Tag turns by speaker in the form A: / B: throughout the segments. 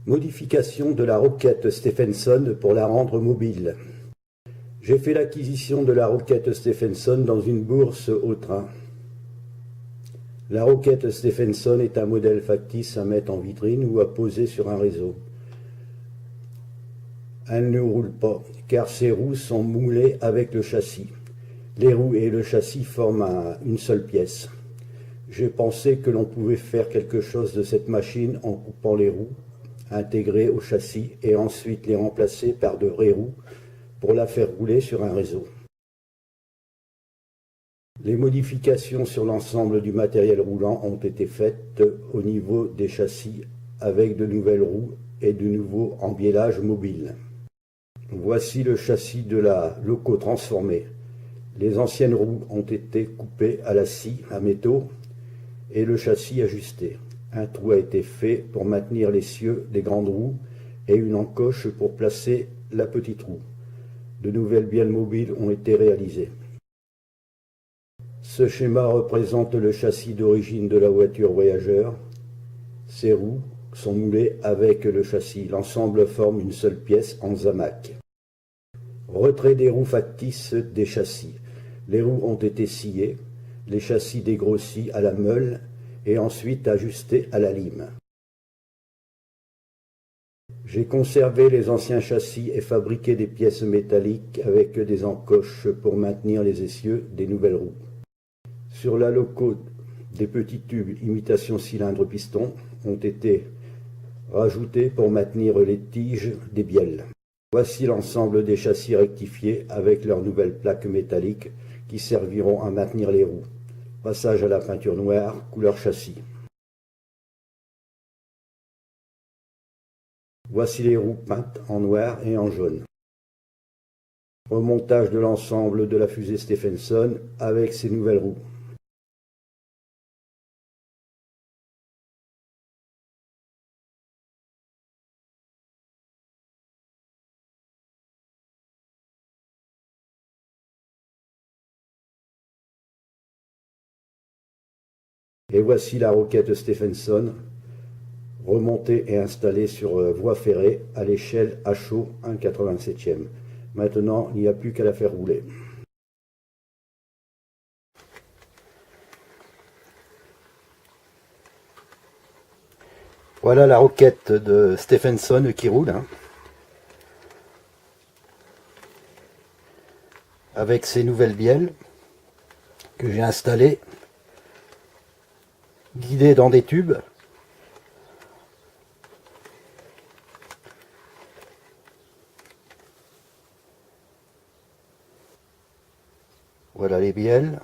A: Modification de la roquette Stephenson pour la rendre mobile. J'ai fait l'acquisition de la roquette Stephenson dans une bourse au train. La roquette Stephenson est un modèle factice à mettre en vitrine ou à poser sur un réseau. Elle ne roule pas, car ses roues sont moulées avec le châssis. Les roues et le châssis forment une seule pièce. J'ai pensé que l'on pouvait faire quelque chose de cette machine en coupant les roues intégrées au châssis et ensuite les remplacer par de vraies roues pour la faire rouler sur un réseau. Les modifications sur l'ensemble du matériel roulant ont été faites au niveau des châssis avec de nouvelles roues et de nouveaux embielages mobiles. Voici le châssis de la loco transformée. Les anciennes roues ont été coupées à la scie à métaux et le châssis ajusté. Un trou a été fait pour maintenir l'essieu des grandes roues et une encoche pour placer la petite roue. De nouvelles bielles mobiles ont été réalisées. Ce schéma représente le châssis d'origine de la voiture voyageur. Ces roues sont moulées avec le châssis. L'ensemble forme une seule pièce en zamac. Retrait des roues factices des châssis. Les roues ont été sciées, les châssis dégrossis à la meule et ensuite ajustés à la lime. J'ai conservé les anciens châssis et fabriqué des pièces métalliques avec des encoches pour maintenir les essieux des nouvelles roues. Sur la loco, des petits tubes imitation cylindre-piston ont été rajoutés pour maintenir les tiges des bielles. Voici l'ensemble des châssis rectifiés avec leurs nouvelles plaques métalliques qui serviront à maintenir les roues. Passage à la peinture noire, couleur châssis. Voici les roues peintes en noir et en jaune. Remontage de l'ensemble de la fusée Stephenson avec ses nouvelles roues. Et voici la roquette Stephenson, remontée et installée sur voie ferrée à l'échelle HO 1/87e. Maintenant, il n'y a plus qu'à la faire rouler. Voilà la roquette de Stephenson qui roule, avec ses nouvelles bielles que j'ai installées, guidées dans des tubes. Voilà les bielles.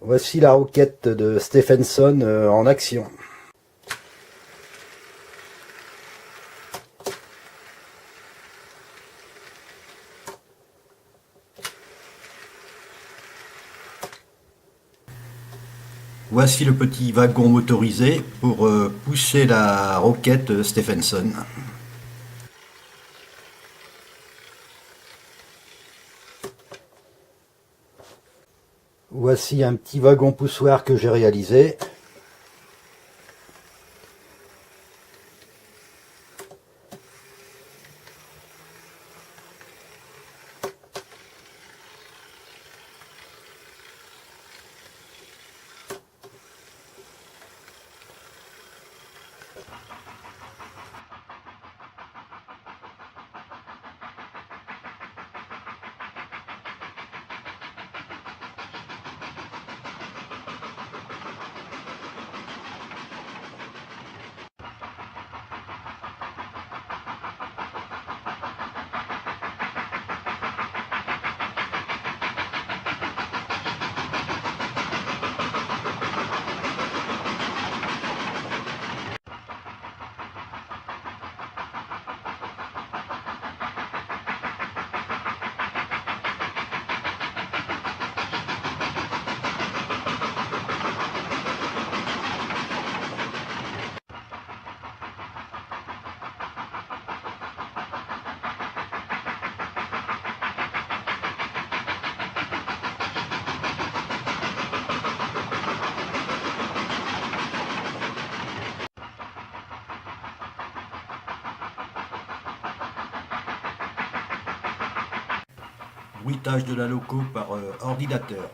A: Voici la roquette de Stephenson en action. Voici le petit wagon motorisé pour pousser la roquette Stephenson. Voici un petit wagon poussoir que j'ai réalisé. Bruitage de la loco par ordinateur.